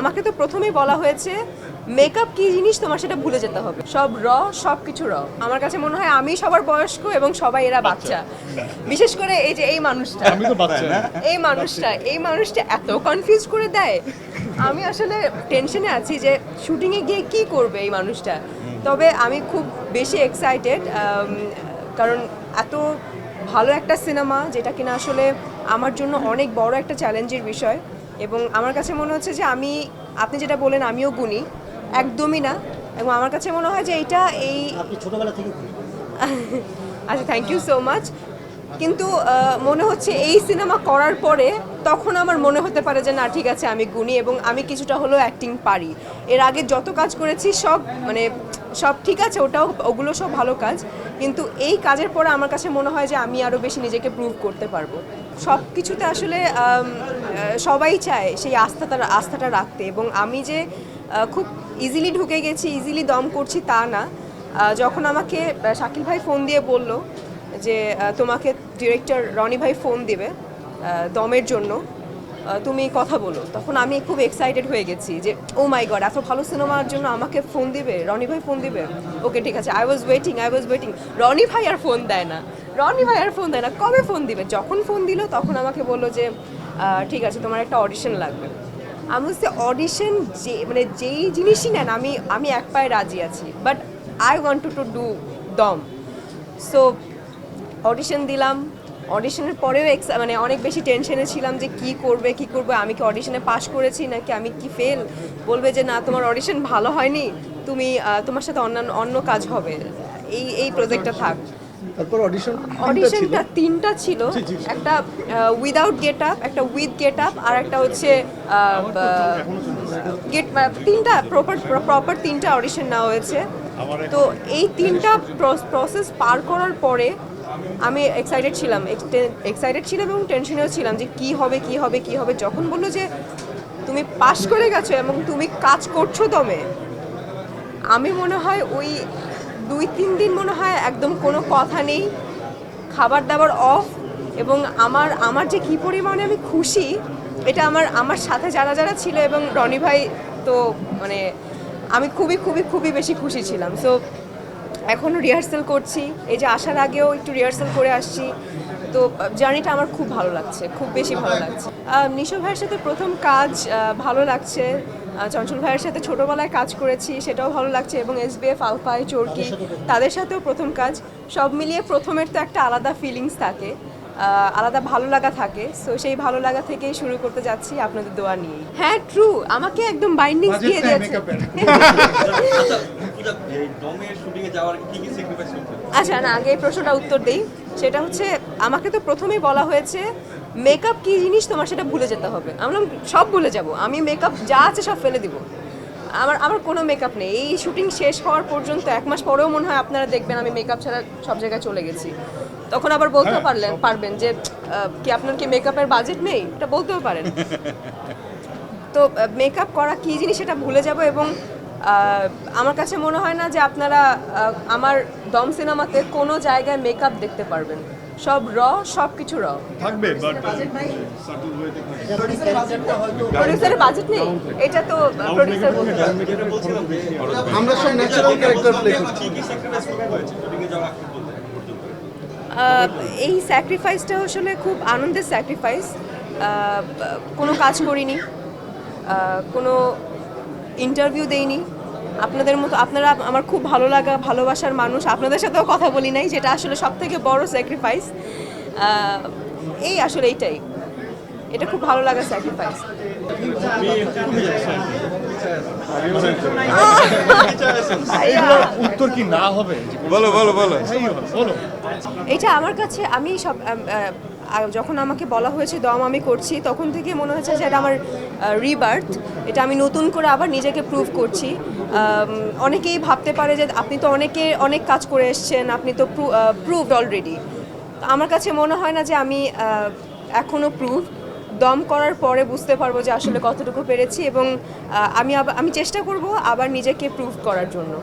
আমাকে তো প্রথমেই বলা হয়েছে মেকআপ কি জিনিস তোমার সেটা ভুলে যেতে হবে, সব সব কিছু আমার কাছে মনে হয় আমি সবার বয়স্ক এবং সবাই এরা বাচ্চা। বিশেষ করে এই যে এই মানুষটা, আমি তো বাচ্চা না। এই মানুষটা এত কনফিউজ করে দেয়। আমি আসলে টেনশনে আছি যে শুটিংয়ে গিয়ে কি করবে এই মানুষটা। তবে আমি খুব বেশি এক্সাইটেড, কারণ এত ভালো একটা সিনেমা যেটা কিনা আসলে আমার জন্য অনেক বড় একটা চ্যালেঞ্জের বিষয়। এবং আমার কাছে মনে হচ্ছে যে আপনি যেটা বলেন আমিও গুণী, একদমই না। এবং আমার কাছে মনে হয় যে এইটা আপনি ছোটবেলা থেকে আচ্ছা, থ্যাংক ইউ সো মাচ। কিন্তু মনে হচ্ছে এই সিনেমা করার পরে তখন আমার মনে হতে পারে যে না, ঠিক আছে, আমি গুণী এবং আমি কিছুটা হলেও অ্যাক্টিং পারি। এর আগে যত কাজ করেছি সব ঠিক আছে, ওগুলো সব ভালো কাজ, কিন্তু এই কাজের পরে আমার কাছে মনে হয় যে আমি আরও বেশি নিজেকে প্রুভ করতে পারবো। সব কিছুতে আসলে সবাই চায় সেই আস্থাটা রাখতে, এবং আমি যে খুব ইজিলি ঢুকে গেছি, ইজিলি দম করছি তা না। যখন আমাকে শাকিল ভাই ফোন দিয়ে বলল যে তোমাকে ডিরেক্টর রনি ভাই ফোন দিবে দমের জন্য, তুমি কথা বলো, তখন আমি খুব এক্সাইটেড হয়ে গেছি যে ও মাই গড, এত ভালো সিনেমার জন্য আমাকে ফোন দিবে, রনি ভাই ফোন দিবে। ওকে, ঠিক আছে, আই ওয়াজ ওয়েটিং। রনি ভাই আর ফোন দেয় না, কবে ফোন দিবে? যখন ফোন দিল তখন আমাকে বললো যে ঠিক আছে, তোমার একটা অডিশন লাগবে। আমি বলছি অডিশন যেই জিনিসই নেন আমি এক পায়ে রাজি আছি, but I want to do দম। সো অডিশন দিলাম। অডিশনের পরেও অনেক বেশি টেনশনে ছিলাম যে কি করবে, আমি কি অডিশনে পাশ করেছি নাকি আমি কি ফেল। বলবে যে না, তোমার অডিশন ভালো হয়নি, তোমার সাথে অন্য কাজ হবে, এই প্রজেক্টটা থাক। তারপর অডিশনটা তিনটা ছিল, একটা উইদাউট গেট আপ, একটা উইথ গেট আপ, আর একটা হচ্ছে তিনটা প্রপার তিনটা অডিশন নেওয়া হয়েছে। তো এই তিনটা প্রসেস পার করার পরে আমি এক্সাইটেড ছিলাম এবং টেনশনেও ছিলাম যে কি হবে। যখন বললো যে তুমি পাশ করে গেছো এবং তুমি কাজ করছো দমে, আমি মনে হয় ওই 2-3 দিন মনে হয় একদম কোনো কথা নেই, খাবার দাবার অফ। এবং আমার যে কী পরিমাণে আমি খুশি, এটা আমার সাথে যারা ছিল এবং রনি ভাই, তো আমি খুবই বেশি খুশি ছিলাম। সো এখনও রিহার্সাল করছি, এই যে আসার আগেও একটু রিহার্সাল করে আসছি। তো জার্নিটা আমার খুব ভালো লাগছে, খুব বেশি ভালো লাগছে। নিশো ভাইয়ের সাথে প্রথম কাজ, ভালো লাগছে। চঞ্চল ভাইয়ের সাথে ছোটোবেলায় কাজ করেছি, সেটাও ভালো লাগছে। এবং SBF আলফাই চরকি, তাদের সাথেও প্রথম কাজ। সব মিলিয়ে প্রথমের তো একটা আলাদা ফিলিংস থাকে, আলাদা ভালো লাগা থাকে। সো সেই ভালো লাগা থেকেই শুরু করতে যাচ্ছি আপনাদের দোয়া নিয়েই। হ্যাঁ, ট্রু, আমাকে একদম বাইন্ডিংস দিয়ে দিয়েছে। আচ্ছা, না, আগে এই প্রশ্নটা উত্তর দেই। সেটা হচ্ছে, আমাকে তো প্রথমেই বলা হয়েছে মেকআপ কি জিনিস তোমার সেটা ভুলে যেতে হবে। আমরা সব ভুলে যাব, আমি মেকআপ যা আছে সব ফেলে দিব। আমার কোনো মেকআপ নেই। এই শুটিং শেষ হওয়ার পর্যন্ত 1 মাস পরেও মনে হয় আপনারা দেখবেন আমি মেকআপ ছাড়া সব জায়গায় চলে গেছি। তখন আবার বলতেও পারবেন যে কি আপনার কি মেকআপের বাজেট নেই, এটা বলতেও পারেন। তো মেকআপ করা কী জিনিস সেটা ভুলে যাব। এবং আমার কাছে মনে হয় না যে আপনারা আমার দম সিনেমাতে কোনো জায়গায় মেকআপ দেখতে পারবেন। সব সব কিছু থাকবে, বাট প্রডিউসারের বাজেট নেই, এটা তো প্রডিউসার বলতে পারবে। আমরা সব ন্যাচারাল ক্যারেক্টার প্লে করছি। এই স্যাক্রিফাইসটা আসলে খুব আনন্দের স্যাক্রিফাইস। কোনো কাজ করিনি, কোনো ইন্টারভিউ দেইনি। আপনাদের মতো, আপনারা আমার খুব ভালো লাগা ভালোবাসার মানুষ, আপনাদের সাথেও কথা বলি নাই, যেটা আসলে সব থেকে বড় স্যাক্রিফাইস। এইটাই, এটা খুব ভালো লাগা স্যাক্রিফাইস। উত্তর কি না হবে? বলো। এটা আমার কাছে, যখন আমাকে বলা হয়েছে দম আমি করছি, তখন থেকে মনে হচ্ছে যে এটা আমার রিবার্থ। এটা আমি নতুন করে আবার নিজেকে প্রুভ করছি। অনেকেই ভাবতে পারে যে আপনি তো অনেক কাজ করে এসছেন, আপনি তো প্রুভড অলরেডি। আমার কাছে মনে হয় না যে আমি এখনও প্রুভ। দম করার পরে বুঝতে পারবো যে আসলে কতটুকু পেরেছি, এবং আমি চেষ্টা করব আবার নিজেকে প্রুভ করার জন্য।